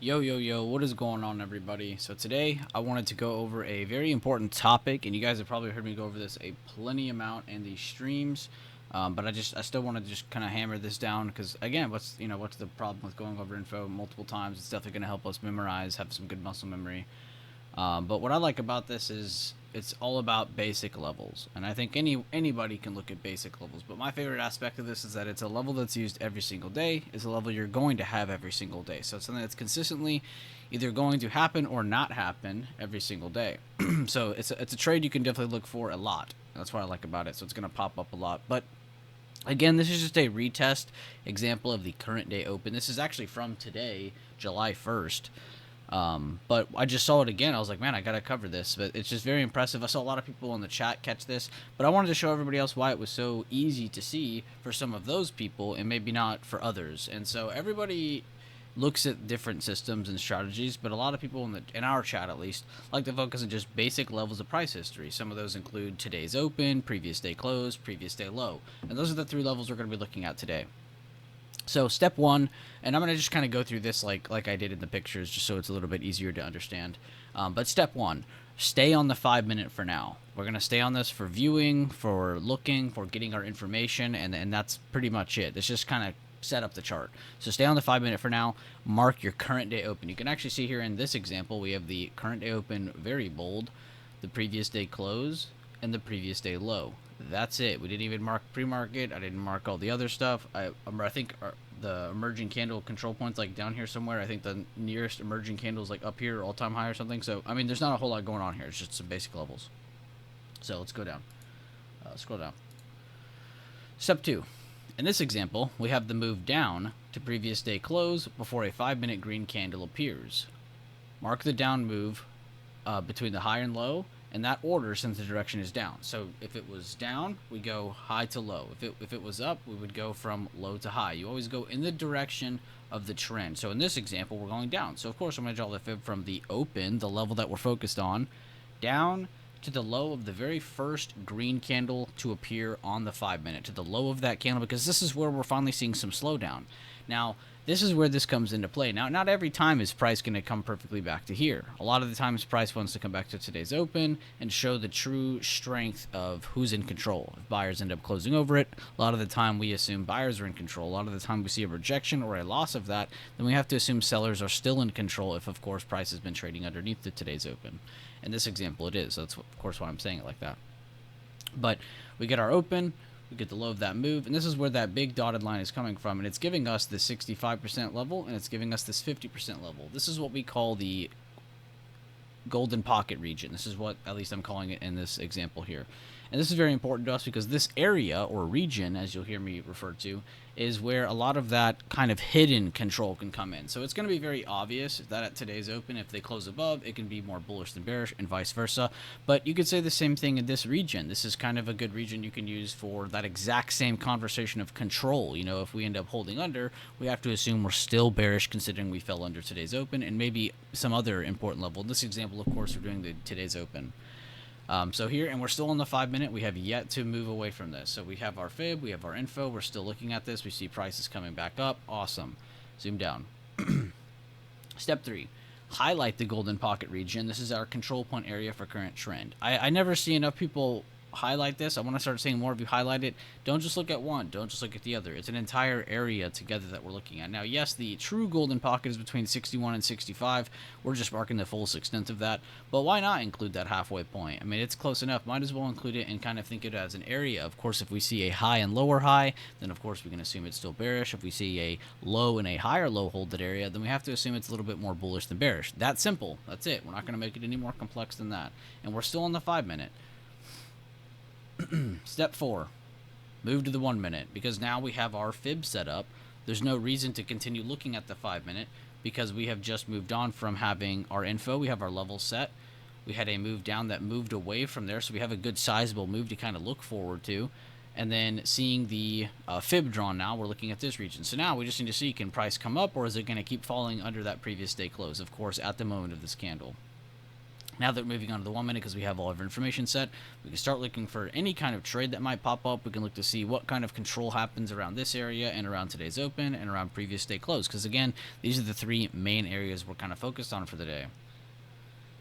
Yo, what is going on, everybody? So today I wanted to go over a very important topic, and you guys have probably heard me go over this a plenty amount in these streams. But I still want to just kind of hammer this down because again, what's the problem with going over info multiple times? It's definitely going to help us memorize, have some good muscle memory. But what I like about this is it's all about basic levels, and I think anybody can look at basic levels. But my favorite aspect of this is that it's a level that's used every single day. It's a level you're going to have every single day. So it's something that's consistently either going to happen or not happen every single day. So it's a trade you can definitely look for a lot. That's what I like about it. So it's going to pop up a lot, but again, this is just a retest example of the current day open. This is actually from today, July 1st. But I just saw it again. I was like, man, I gotta cover this. But it's just very impressive. I saw a lot of people in the chat catch this, but I wanted to show everybody else why it was so easy to see for some of those people and maybe not for others. And so everybody looks at different systems and strategies, but a lot of people in our chat at least like to focus on just basic levels of price history. Some of those include today's open, previous day close, previous day low, and those are the three levels we're going to be looking at today. So step one, and I'm going to just kind of go through this like I did in the pictures just so it's a little bit easier to understand. But step one, stay on the 5 minute for now. We're going to stay on this for viewing, for looking, for getting our information, and that's pretty much it. It's just kind of set up the chart. So stay on the 5 minute for now. Mark your current day open. You can actually see here in this example, we have the current day open very bold, the previous day close, and the previous day low. That's it. We didn't even mark pre-market. I didn't mark all the other stuff. I think the emerging candle control points like down here somewhere. I think the nearest emerging candle is like up here, all-time high or something. So I mean, there's not a whole lot going on here. It's just some basic levels. So let's go down. Scroll down. Step two. In this example, we have the move down to previous day close before a 5 minute green candle appears. Mark the down move between the high and low, in that order since the direction is down. So if it was down, we go high to low. If it was up, we would go from low to high. You always go in the direction of the trend. So in this example, we're going down. So of course, I'm going to draw the fib from the open, the level that we're focused on, down to the low of the very first green candle to appear on the 5 minute, to the low of that candle, because this is where we're finally seeing some slowdown. Now, this is where this comes into play. Now, not every time is price going to come perfectly back to here. A lot of the times price wants to come back to today's open and show the true strength of who's in control. If buyers end up closing over it, a lot of the time we assume buyers are in control. A lot of the time we see a rejection or a loss of that, then we have to assume sellers are still in control if, of course, price has been trading underneath the today's open. In this example, it is. So that's, of course, why I'm saying it like that. But we get our open. We get the low of that move, and this is where that big dotted line is coming from, and it's giving us the 65% level, and it's giving us this 50% level. This is what we call the golden pocket region. This is what, at least I'm calling it in this example here. And this is very important to us because this area, or region, as you'll hear me refer to, is where a lot of that kind of hidden control can come in. So it's going to be very obvious that at today's open, if they close above, it can be more bullish than bearish and vice versa. But you could say the same thing in this region. This is kind of a good region you can use for that exact same conversation of control. You know, if we end up holding under, we have to assume we're still bearish considering we fell under today's open and maybe some other important level. In this example, of course, we're doing the today's open. So here, and we're still on the 5 minute, we have yet to move away from this. So we have our fib, we have our info, we're still looking at this, we see prices coming back up, awesome. Zoom down. Step three, highlight the golden pocket region. This is our control point area for current trend. I never see enough people highlight this. I want to start seeing more of you highlight it. Don't just look at one, don't just look at the other. It's an entire area together that we're looking at. Now, yes, the true golden pocket is between 61 and 65. We're just marking the full extent of that, but why not include that halfway point? I mean, it's close enough. Might as well include it and kind of think it as an area. Of course, if we see a high and lower high, then of course we can assume it's still bearish. If we see a low and a higher low hold that area, then we have to assume it's a little bit more bullish than bearish. That's simple. That's it. We're not going to make it any more complex than that. And we're still on the 5 minute. Step four, move to the 1 minute, because now we have our fib set up. There's no reason to continue looking at the 5 minute because we have just moved on from having our info. We have our level set. We had a move down that moved away from there, so we have a good sizable move to kind of look forward to. And then seeing the fib drawn now, we're looking at this region. So now we just need to see, can price come up or is it going to keep falling under that previous day close, of course, at the moment of this candle. Now that we're moving on to the 1 minute, because we have all of our information set, we can start looking for any kind of trade that might pop up. We can look to see what kind of control happens around this area and around today's open and around previous day close. Because again, these are the 3 main areas we're kind of focused on for the day.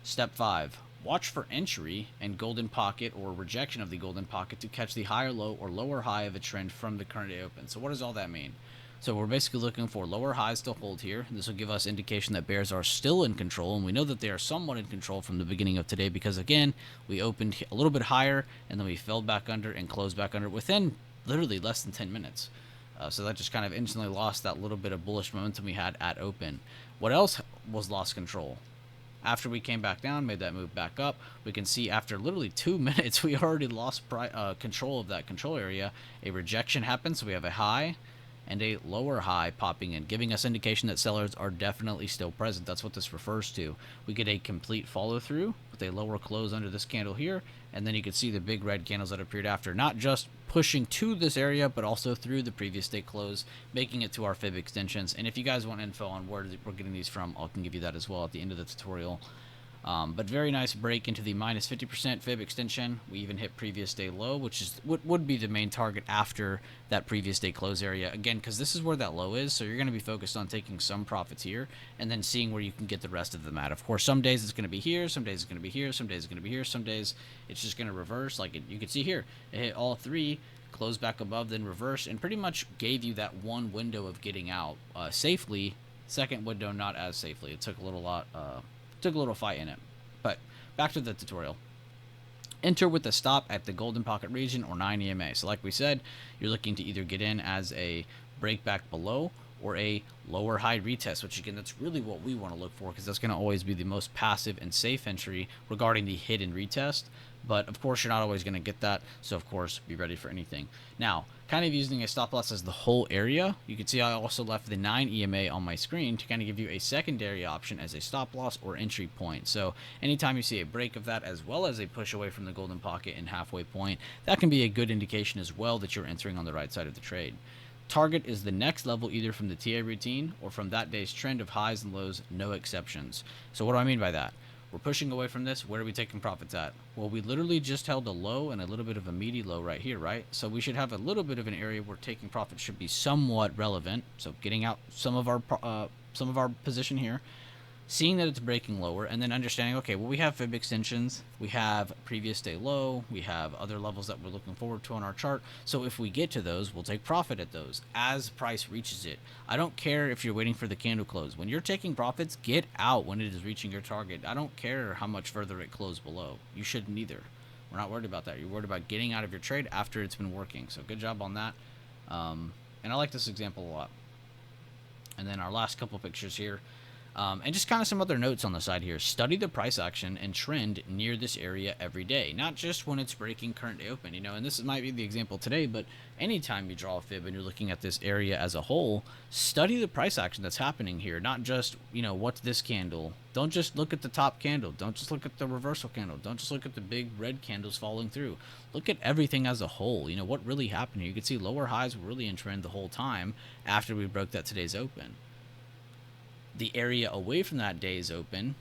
Step 5. Watch for entry and golden pocket or rejection of the golden pocket to catch the higher low or lower high of a trend from the current day open. So what does all that mean? So we're basically looking for lower highs to hold here. This will give us indication that bears are still in control, and we know that they are somewhat in control from the beginning of today because, again, we opened a little bit higher, and then we fell back under and closed back under within literally less than 10 minutes. So that just kind of instantly lost that little bit of bullish momentum we had at open. What else was lost control? After we came back down, made that move back up, we can see after literally 2 minutes, we already lost control of that control area. A rejection happens, so we have a high and a lower high popping in, giving us indication that sellers are definitely still present. That's what this refers to. We get a complete follow through with a lower close under this candle here, and then you can see the big red candles that appeared after, not just pushing to this area, but also through the previous day close, making it to our fib extensions. And if you guys want info on where we're getting these from, I can give you that as well at the end of the tutorial. But very nice break into the minus 50% fib extension. We even hit previous day low, which is what would be the main target after that previous day close area. Again, because this is where that low is, so you're going to be focused on taking some profits here and then seeing where you can get the rest of the mat. Of course, some days it's going to be here, some days it's going to be here, some days it's going to be here, some days it's just going to reverse. Like you can see here, it hit all 3, closed back above, then reversed, and pretty much gave you that one window of getting out safely. Second window, not as safely. It took a little fight in it. But back to the tutorial. Enter with a stop at the golden pocket region or 9 EMA. So like we said, you're looking to either get in as a break back below or a lower high retest, which again, that's really what we want to look for because that's going to always be the most passive and safe entry regarding the hidden retest. But of course, you're not always going to get that. So of course, be ready for anything. Now, kind of using a stop loss as the whole area, you can see I also left the 9 EMA on my screen to kind of give you a secondary option as a stop loss or entry point. So anytime you see a break of that as well as a push away from the golden pocket and halfway point, that can be a good indication as well that you're entering on the right side of the trade. Target is the next level either from the TA routine or from that day's trend of highs and lows, no exceptions. So what do I mean by that? We're pushing away from this. Where are we taking profits at? Well, we literally just held a low and a little bit of a meaty low right here, right? So we should have a little bit of an area where taking profits should be somewhat relevant. So getting out some of our position here, seeing that it's breaking lower, and then understanding, okay, well, we have fib extensions, we have previous day low, we have other levels that we're looking forward to on our chart. So if we get to those, we'll take profit at those as price reaches it. I don't care if you're waiting for the candle close. When you're taking profits, get out when it is reaching your target. I don't care how much further it closed below. You shouldn't either. We're not worried about that. You're worried about getting out of your trade after it's been working. So good job on that. And I like this example a lot. And then our last couple pictures here. And just kind of some other notes on the side here. Study the price action and trend near this area every day, not just when it's breaking current day open, and this might be the example today, but anytime you draw a fib and you're looking at this area as a whole, study the price action that's happening here, not just, what's this candle? Don't just look at the top candle. Don't just look at the reversal candle. Don't just look at the big red candles falling through. Look at everything as a whole. What really happened here? You can see lower highs were really in trend the whole time after we broke that today's open. The area away from that day's open,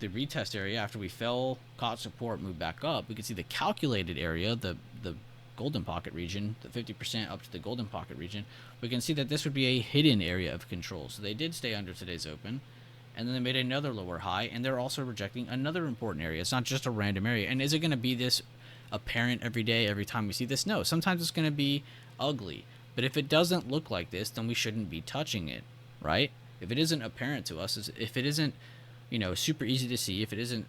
the retest area, after we fell, caught support, moved back up, we can see the calculated area, the golden pocket region, the 50% up to the golden pocket region. We can see that this would be a hidden area of control. So they did stay under today's open, and then they made another lower high, and they're also rejecting another important area. It's not just a random area. And is it going to be this apparent every day, every time we see this? No, sometimes it's going to be ugly. But if it doesn't look like this, then we shouldn't be touching it, right? If it isn't apparent to us, if it isn't, super easy to see, if it isn't,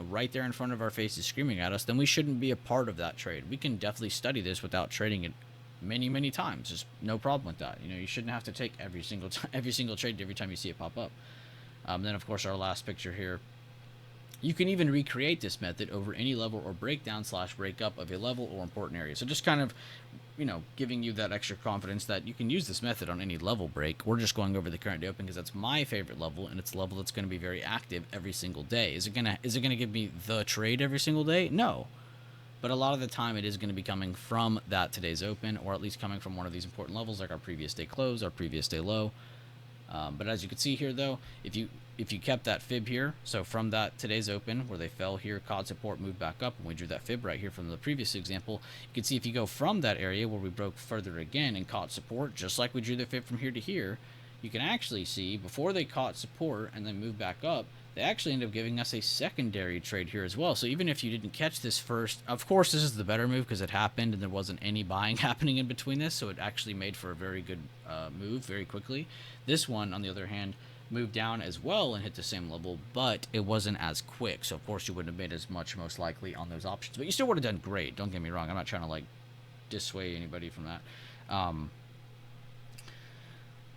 right there in front of our faces screaming at us, then we shouldn't be a part of that trade. We can definitely study this without trading it many, many times. There's no problem with that. You shouldn't have to take every single trade every time you see it pop up. Then, of course, our last picture here. You can even recreate this method over any level or breakdown/breakup of a level or important area. So just kind of, giving you that extra confidence that you can use this method on any level break. We're just going over the current day open because that's my favorite level, and it's a level that's going to be very active every single day. Is it gonna give me the trade every single day? No. But a lot of the time it is going to be coming from that today's open, or at least coming from one of these important levels like our previous day close, our previous day low. But as you can see here, though, if you kept that fib here, so from that today's open where they fell here, caught support, moved back up, and we drew that fib right here from the previous example, you can see if you go from that area where we broke further again and caught support, just like we drew the fib from here to here, you can actually see before they caught support and then moved back up, they actually end up giving us a secondary trade here as well. So even if you didn't catch this first, of course, this is the better move because it happened and there wasn't any buying happening in between this. So it actually made for a very good move very quickly. This one, on the other hand, moved down as well and hit the same level, but it wasn't as quick. So of course you wouldn't have made as much most likely on those options, but you still would have done great. Don't get me wrong. I'm not trying to like dissuade anybody from that.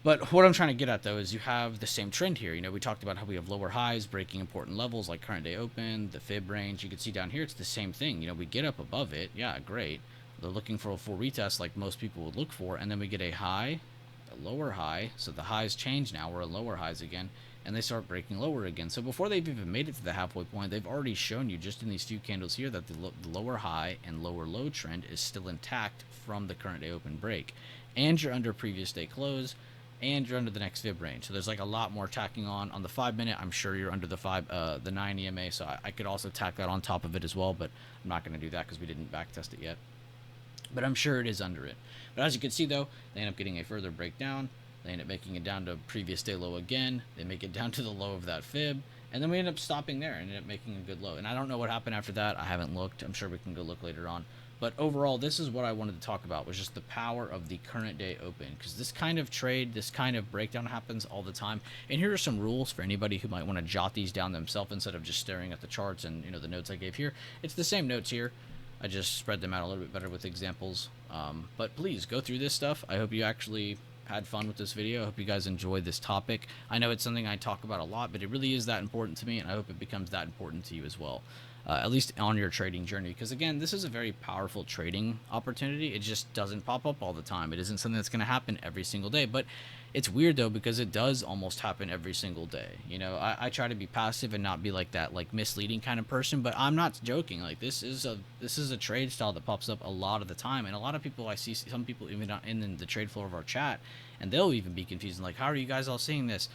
But what I'm trying to get at, though, is you have the same trend here. You know, we talked about how we have lower highs breaking important levels like current day open, the fib range. You can see down here, it's the same thing. You know, we get up above it. Yeah, great. They're looking for a full retest like most people would look for. And then we get a high, a lower high. So the highs change now. We're at lower highs again. And they start breaking lower again. So before they've even made it to the halfway point, they've already shown you just in these few candles here that the lower high and lower low trend is still intact from the current day open break. And you're under previous day close. And you're under the next fib range. So there's like a lot more tacking on the 5 minute. I'm sure you're under the 9 EMA. So I could also tack that on top of it as well, but I'm not going to do that because we didn't back test it yet. But I'm sure it is under it. But as you can see though, they end up getting a further breakdown. They end up making it down to previous day low again. They make it down to the low of that fib. And then we end up stopping there and end up making a good low. And I don't know what happened after that. I haven't looked. I'm sure we can go look later on. But overall, this is what I wanted to talk about, was just the power of the current day open. Because this kind of trade, this kind of breakdown happens all the time. And here are some rules for anybody who might want to jot these down themselves instead of just staring at the charts and, you know, the notes I gave here. It's the same notes here. I just spread them out a little bit better with examples. But please, go through this stuff. I hope you actually had fun with this video. I hope you guys enjoyed this topic. I know it's something I talk about a lot, but it really is that important to me, and I hope it becomes that important to you as well. At least on your trading journey, because again, this is a very powerful trading opportunity. It just doesn't pop up all the time. It isn't something that's going to happen every single day, but it's weird though, because it does almost happen every single day. You know, I try to be passive and not be like that, like misleading kind of person, but I'm not joking. Like this is a trade style that pops up a lot of the time, and a lot of people, I see some people even in the trade floor of our chat, and they'll even be confused, like, how are you guys all seeing this?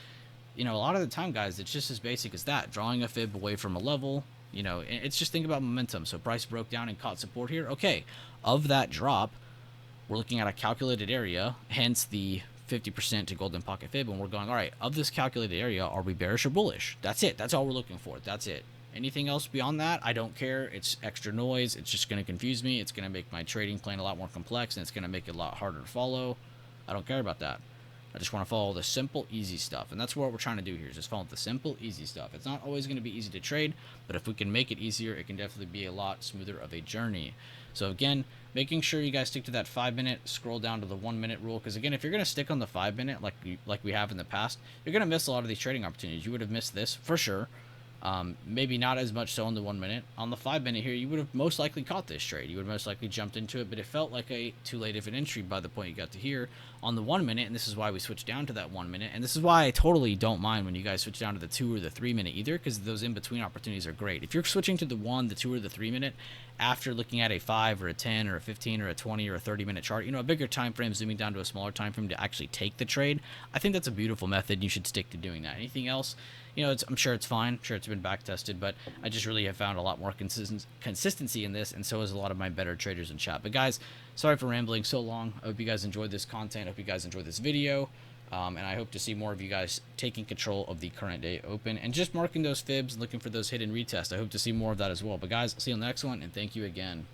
You know, a lot of the time, guys, it's just as basic as that, drawing a fib away from a level. You know, it's just think about momentum. So price broke down and caught support here. Okay, of that drop, we're looking at a calculated area, hence the 50% to golden pocket fib, and we're going, all right, of this calculated area, are we bearish or bullish? That's it. That's all we're looking for. That's it. Anything else beyond that, I don't care. It's extra noise. It's just going to confuse me. It's going to make my trading plan a lot more complex, and it's going to make it a lot harder to follow. I don't care about that. I just want to follow the simple, easy stuff. And that's what we're trying to do here, is just follow the simple, easy stuff. It's not always going to be easy to trade, but if we can make it easier, it can definitely be a lot smoother of a journey. So again, making sure you guys stick to that 5 minute, scroll down to the 1 minute rule. Because again, if you're going to stick on the 5 minute like we have in the past, you're going to miss a lot of these trading opportunities. You would have missed this for sure. Maybe not as much so on the 1 minute. On the 5 minute here, you would have most likely caught this trade. You would have most likely jumped into it, but it felt like a too late of an entry by the point you got to here. On the 1 minute, and this is why we switched down to that 1 minute, and this is why I totally don't mind when you guys switch down to the 2 or the 3 minute either, because those in-between opportunities are great. If you're switching to the 1, the 2, or the 3 minute after looking at a 5 or a 10 or a 15 or a 20 or a 30 minute chart, you know, a bigger time frame, zooming down to a smaller time frame to actually take the trade, I think that's a beautiful method, and you should stick to doing that. Anything else, you know, I'm sure it's fine. I'm sure it's been back tested, but I just really have found a lot more consistency in this, and so has a lot of my better traders in chat. But guys, sorry for rambling so long. I hope you guys enjoyed this content. I hope you guys enjoyed this video. And I hope to see more of you guys taking control of the current day open and just marking those fibs and looking for those hidden retests. I hope to see more of that as well. But guys, I'll see you on the next one, and thank you again.